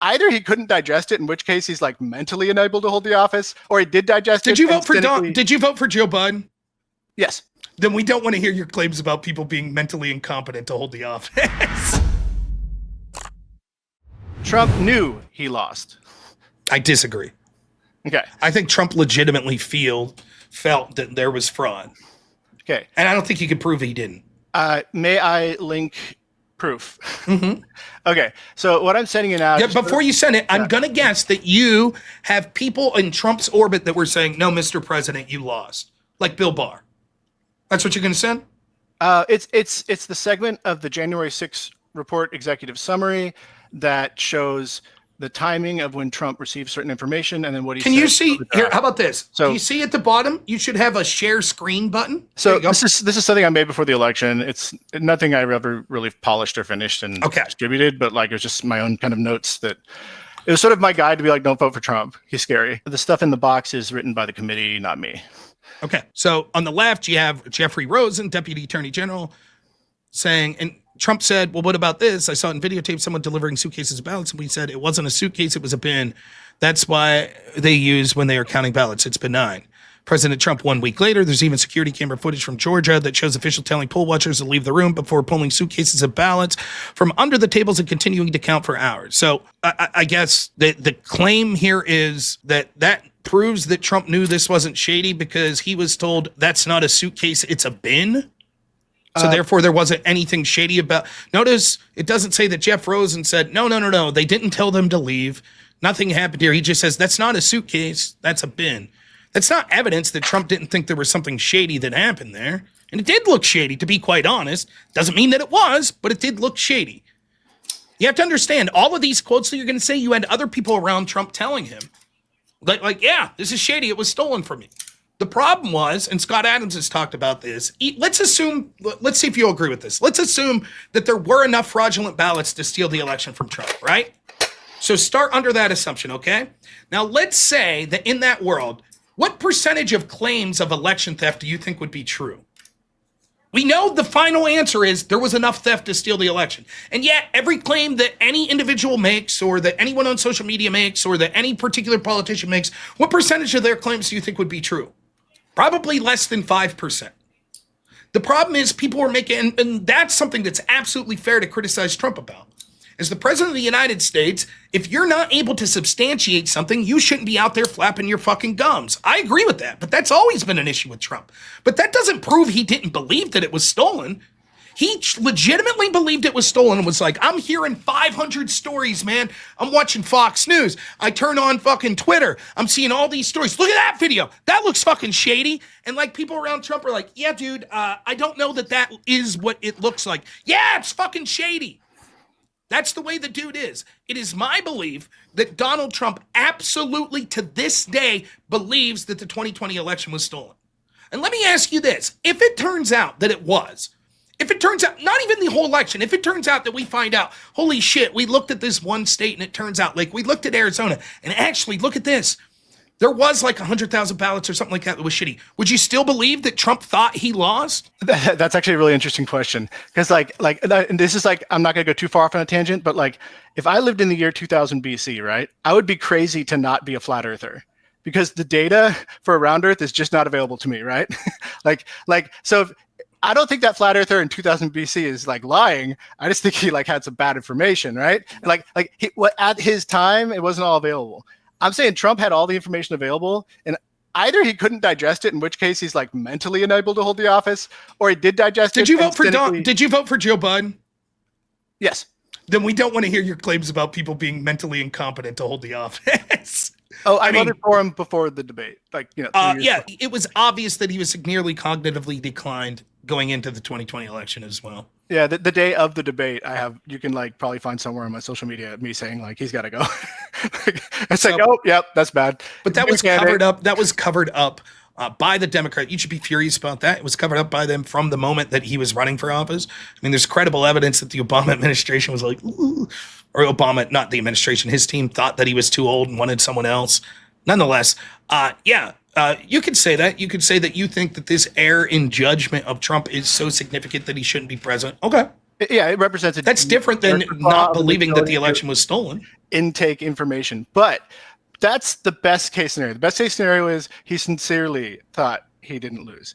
either he couldn't digest it, in which case he's like mentally unable to hold the office, or he did digest it. Did you vote for Did you vote for Joe Biden? Yes. Then we don't want to hear your claims about people being mentally incompetent to hold the office. Trump knew he lost. I disagree. Okay. I think Trump legitimately felt that there was fraud. Okay. And I don't think you can prove he didn't. May I link proof? Mm-hmm. Okay. So what I'm sending you now. Yeah, before you send it, I'm going to guess that you have people in Trump's orbit that were saying, no, Mr. President, you lost. Like Bill Barr. That's what you're going to send? It's the segment of the January 6th report executive summary that shows the timing of when Trump received certain information and then what he said. Can you see here? How about this? So do you see at the bottom? You should have a share screen button. So this is something I made before the election. It's nothing I've ever really polished or finished and distributed, but like it was just my own kind of notes that it was sort of my guide to be like, don't vote for Trump. He's scary. The stuff in the box is written by the committee, not me. Okay. So on the left, you have Jeffrey Rosen, Deputy Attorney General, saying, and Trump said, well, what about this? I saw in videotape someone delivering suitcases of ballots, and we said it wasn't a suitcase, it was a bin. That's why they use when they are counting ballots. It's benign. President Trump 1 week later, there's even security camera footage from Georgia that shows officials telling poll watchers to leave the room before pulling suitcases of ballots from under the tables and continuing to count for hours. So I guess the claim here is that proves that Trump knew this wasn't shady because he was told that's not a suitcase, it's a bin. So therefore, there wasn't anything shady about. Notice it doesn't say that Jeff Rosen said, no. They didn't tell them to leave. Nothing happened here. He just says, that's not a suitcase. That's a bin. That's not evidence that Trump didn't think there was something shady that happened there. And it did look shady, to be quite honest. Doesn't mean that it was, but it did look shady. You have to understand, all of these quotes that you're going to say, you had other people around Trump telling him, like, yeah, this is shady. It was stolen from me. The problem was, and Scott Adams has talked about this, let's see if you'll agree with this. Let's assume that there were enough fraudulent ballots to steal the election from Trump, right? So start under that assumption, okay? Now let's say that in that world, what percentage of claims of election theft do you think would be true? We know the final answer is there was enough theft to steal the election. And yet every claim that any individual makes or that anyone on social media makes or that any particular politician makes, what percentage of their claims do you think would be true? Probably less than 5%. The problem is people are making, and that's something that's absolutely fair to criticize Trump about. As the president of the United States, if you're not able to substantiate something, you shouldn't be out there flapping your fucking gums. I agree with that, but that's always been an issue with Trump. But that doesn't prove he didn't believe that it was stolen. He legitimately believed it was stolen and was like, I'm hearing 500 stories, man. I'm watching Fox News. I turn on fucking Twitter. I'm seeing all these stories. Look at that video. That looks fucking shady. And like people around Trump are like, yeah, dude, I don't know that is what it looks like. Yeah, it's fucking shady. That's the way the dude is. It is my belief that Donald Trump absolutely to this day believes that the 2020 election was stolen. And let me ask you this. If it turns out that it was, if it turns out, not even the whole election, if it turns out that we find out, holy shit, we looked at this one state and it turns out, like we looked at Arizona and actually look at this. There was like 100,000 ballots or something like that was shitty. Would you still believe that Trump thought he lost? That's actually a really interesting question. Because and this is like, I'm not going to go too far off on a tangent, but like if I lived in the year 2000 BC, right, I would be crazy to not be a flat earther. Because the data for a round earth is just not available to me, right? So I don't think that flat earther in 2000 BC is like lying. I just think he like had some bad information, right? At his time, it wasn't all available. I'm saying Trump had all the information available, and either he couldn't digest it, in which case he's like mentally unable to hold the office, or he did digest it. Did you vote for Joe Biden? Yes. Then we don't want to hear your claims about people being mentally incompetent to hold the office. Oh, I voted for him before the debate. It was obvious that he was nearly cognitively declined going into the 2020 election as well. Yeah, the day of the debate, you can like probably find somewhere on my social media me saying like he's got to go. Oh, yep, that's bad. But that was covered up. That was covered up by the Democrat. You should be furious about that. It was covered up by them from the moment that he was running for office. I mean, there's credible evidence that the Obama administration was like, ooh, or Obama, not the administration, his team thought that he was too old and wanted someone else. Nonetheless, you could say that. You could say that you think that this error in judgment of Trump is so significant that he shouldn't be president. Okay. Yeah, it represents That's different than not believing that the election was stolen. intake information. But that's the best case scenario. The best case scenario is he sincerely thought he didn't lose.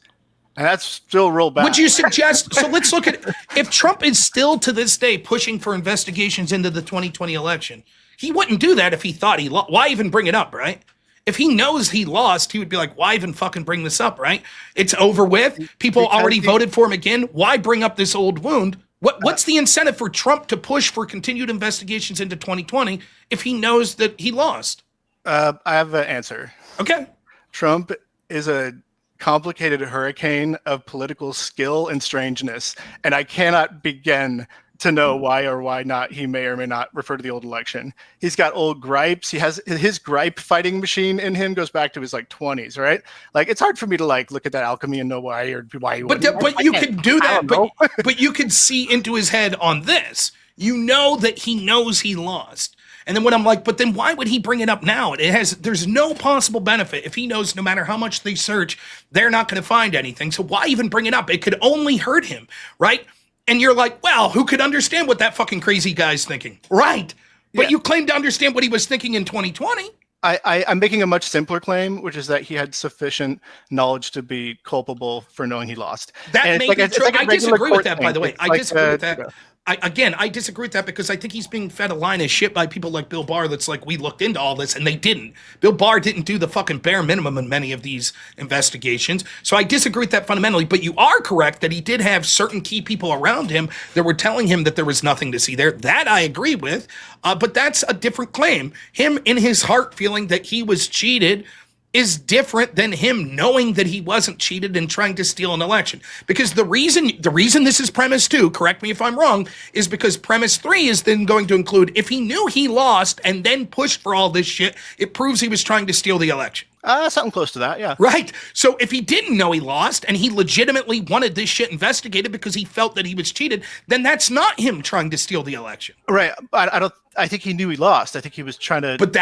And that's still real bad. Would you suggest, so let's look at, if Trump is still to this day pushing for investigations into the 2020 election, he wouldn't do that if he thought he lost. Why even bring it up, right? If he knows he lost, he would be like, why even fucking bring this up, right? It's over with. People already voted for him again. Why bring up this old wound? What's the incentive for Trump to push for continued investigations into 2020 if he knows that he lost? I have an answer. Okay. Trump is a complicated hurricane of political skill and strangeness, and I cannot begin to know why or why not he may or may not refer to the old election. He's got old gripes. He has his gripe fighting machine in him goes back to his like 20s, right? Like it's hard for me to like look at that alchemy and know why he But you could do that, but you could see into his head on this. You know that he knows he lost. And then when I'm like, but then why would he bring it up now? There's no possible benefit if he knows no matter how much they search, they're not going to find anything. So why even bring it up? It could only hurt him, right? And you're like, well, who could understand what that fucking crazy guy's thinking? Right. But you claim to understand what he was thinking in 2020. I'm making a much simpler claim, which is that he had sufficient knowledge to be culpable for knowing he lost. That may be true. I disagree with that, by the way. I disagree with that. I disagree with that because I think he's being fed a line of shit by people like Bill Barr that's like, we looked into all this, and they didn't. Bill Barr didn't do the fucking bare minimum in many of these investigations. So I disagree with that fundamentally, but you are correct that he did have certain key people around him that were telling him that there was nothing to see there. That I agree with, but that's a different claim. Him in his heart feeling that he was cheated is different than him knowing that he wasn't cheated and trying to steal an election. Because the reason this is premise 2, correct me if I'm wrong, is because premise 3 is then going to include if he knew he lost and then pushed for all this shit, it proves he was trying to steal the election. Something close to that, yeah. Right. So if he didn't know he lost and he legitimately wanted this shit investigated because he felt that he was cheated, then that's not him trying to steal the election. Right. I think he knew he lost. I think he was trying to. But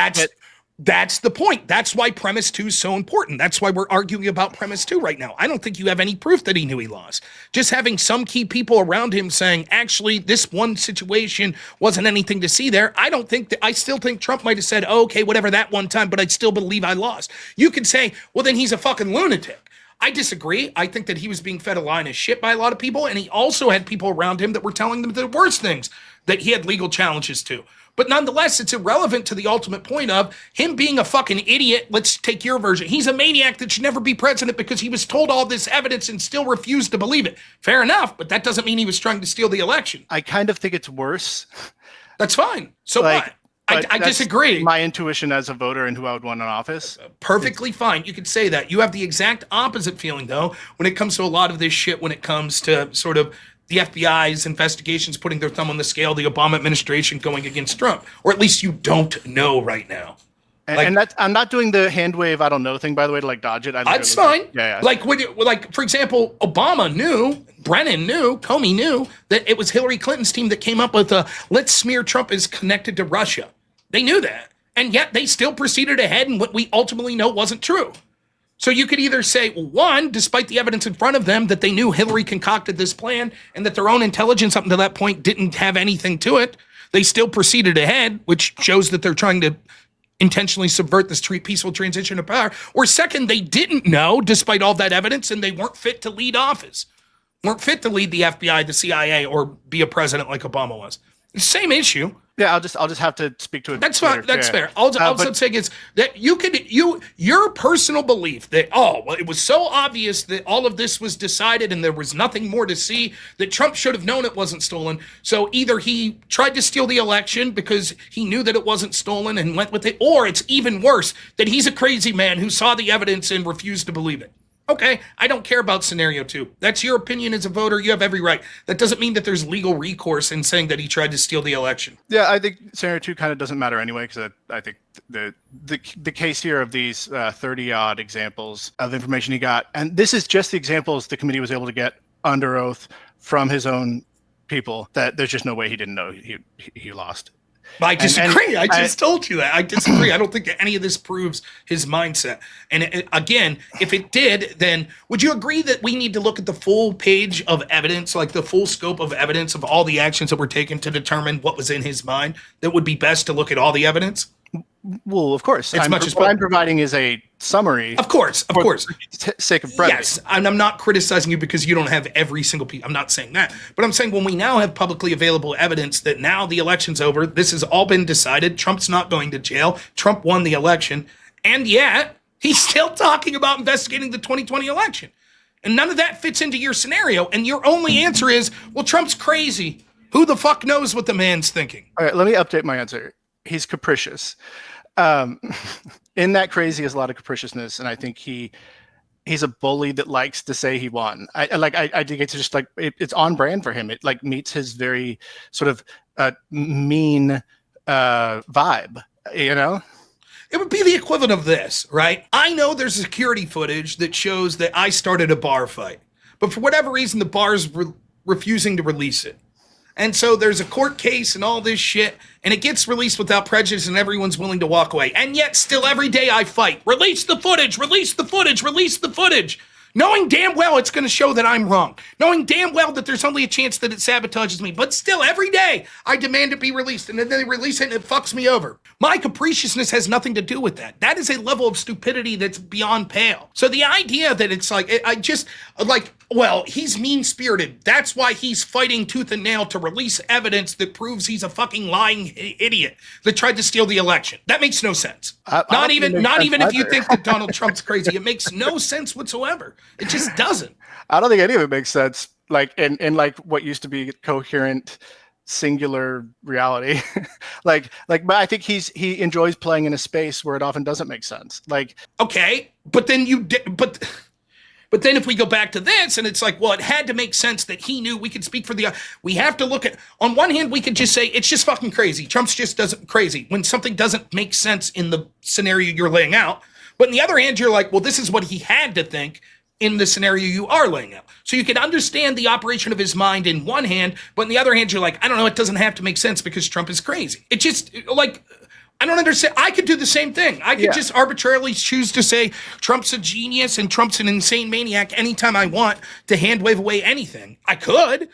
that's the point. That's why premise 2 is so important. That's why we're arguing about premise 2 right now. I don't think you have any proof that he knew he lost. Just having some key people around him saying, actually, this one situation wasn't anything to see there. I still think Trump might have said, oh, okay, whatever that one time, but I still believe I lost. You could say, well, then he's a fucking lunatic. I disagree. I think that he was being fed a line of shit by a lot of people, and he also had people around him that were telling them the worst things that he had legal challenges to. But nonetheless, it's irrelevant to the ultimate point of him being a fucking idiot. Let's take your version. He's a maniac that should never be president because he was told all this evidence and still refused to believe it. Fair enough, but that doesn't mean he was trying to steal the election. I kind of think it's worse. That's fine. So what? I disagree. My intuition as a voter and who I would want in office. Perfectly fine. You could say that. You have the exact opposite feeling, though, when it comes to a lot of this shit, when it comes to sort of the FBI's investigations putting their thumb on the scale, the Obama administration going against Trump, or at least you don't know right now. And that's, I'm not doing the hand wave, I don't know thing, by the way, to like dodge it. That's fine. Yeah. Like, for example, Obama knew, Brennan knew, Comey knew that it was Hillary Clinton's team that came up with let's smear Trump as connected to Russia. They knew that. And yet they still proceeded ahead in what we ultimately know wasn't true. So you could either say, well, one, despite the evidence in front of them that they knew Hillary concocted this plan and that their own intelligence up until that point didn't have anything to it, they still proceeded ahead, which shows that they're trying to intentionally subvert this peaceful transition of power. Or second, they didn't know despite all that evidence and they weren't fit to lead office, weren't fit to lead the FBI, the CIA, or be a president like Obama was. Same issue. Yeah, I'll just have to speak to it. That's fine. That's fair. All I'm saying is that your personal belief that, it was so obvious that all of this was decided and there was nothing more to see, that Trump should have known it wasn't stolen. So either he tried to steal the election because he knew that it wasn't stolen and went with it, or it's even worse that he's a crazy man who saw the evidence and refused to believe it. Okay, I don't care about scenario 2. That's your opinion as a voter. You have every right. That doesn't mean that there's legal recourse in saying that he tried to steal the election. Yeah, I think scenario 2 kind of doesn't matter anyway, because I think the case here of these 30-odd examples of information he got, and this is just the examples the committee was able to get under oath from his own people, that there's just no way he didn't know he lost. I disagree. I just told you that. I disagree. I don't think any of this proves his mindset. And again, if it did, then would you agree that we need to look at the full page of evidence, like the full scope of evidence of all the actions that were taken to determine what was in his mind? That would be best to look at all the evidence? Well, of course. As much as what I'm providing is a summary. Of course. For sake of brevity. Yes, and I'm not criticizing you because you don't have every single piece. I'm not saying that. But I'm saying when we now have publicly available evidence that now the election's over, this has all been decided, Trump's not going to jail, Trump won the election, and yet he's still talking about investigating the 2020 election. And none of that fits into your scenario. And your only answer is, well, Trump's crazy. Who the fuck knows what the man's thinking? All right, let me update my answer. He's capricious. In that crazy is a lot of capriciousness, and I think he's a bully that likes to say he won. I think it's just like it's on brand for him. It like meets his very sort of mean vibe, you know. It would be the equivalent of this, right? I know there's security footage that shows that I started a bar fight, but for whatever reason, the bar's refusing to release it. And so there's a court case and all this shit, and it gets released without prejudice, and everyone's willing to walk away. And yet, still every day I fight. Release the footage, release the footage, release the footage. Knowing damn well it's going to show that I'm wrong. Knowing damn well that there's only a chance that it sabotages me. But still, every day, I demand it be released. And then they release it and it fucks me over. My capriciousness has nothing to do with that. That is a level of stupidity that's beyond pale. So the idea that it's like, well, he's mean-spirited. That's why he's fighting tooth and nail to release evidence that proves he's a fucking lying idiot that tried to steal the election. That makes no sense. Not even if you think that Donald Trump's crazy. It makes no sense whatsoever. It just doesn't. I don't think any of it makes sense. Like in like what used to be coherent, singular reality. but I think he enjoys playing in a space where it often doesn't make sense. Like, okay, but then But then if we go back to this and it's like, well, it had to make sense that he knew we could speak for we have to look at, on one hand, we could just say, it's just fucking crazy. Trump's just doesn't crazy when something doesn't make sense in the scenario you're laying out. But on the other hand, you're like, well, this is what he had to think in the scenario you are laying out. So you can understand the operation of his mind in one hand, but on the other hand, you're like, I don't know, it doesn't have to make sense because Trump is crazy. It just like, I don't understand. I could do the same thing. I could just arbitrarily choose to say Trump's a genius and Trump's an insane maniac anytime I want to hand wave away anything. I could.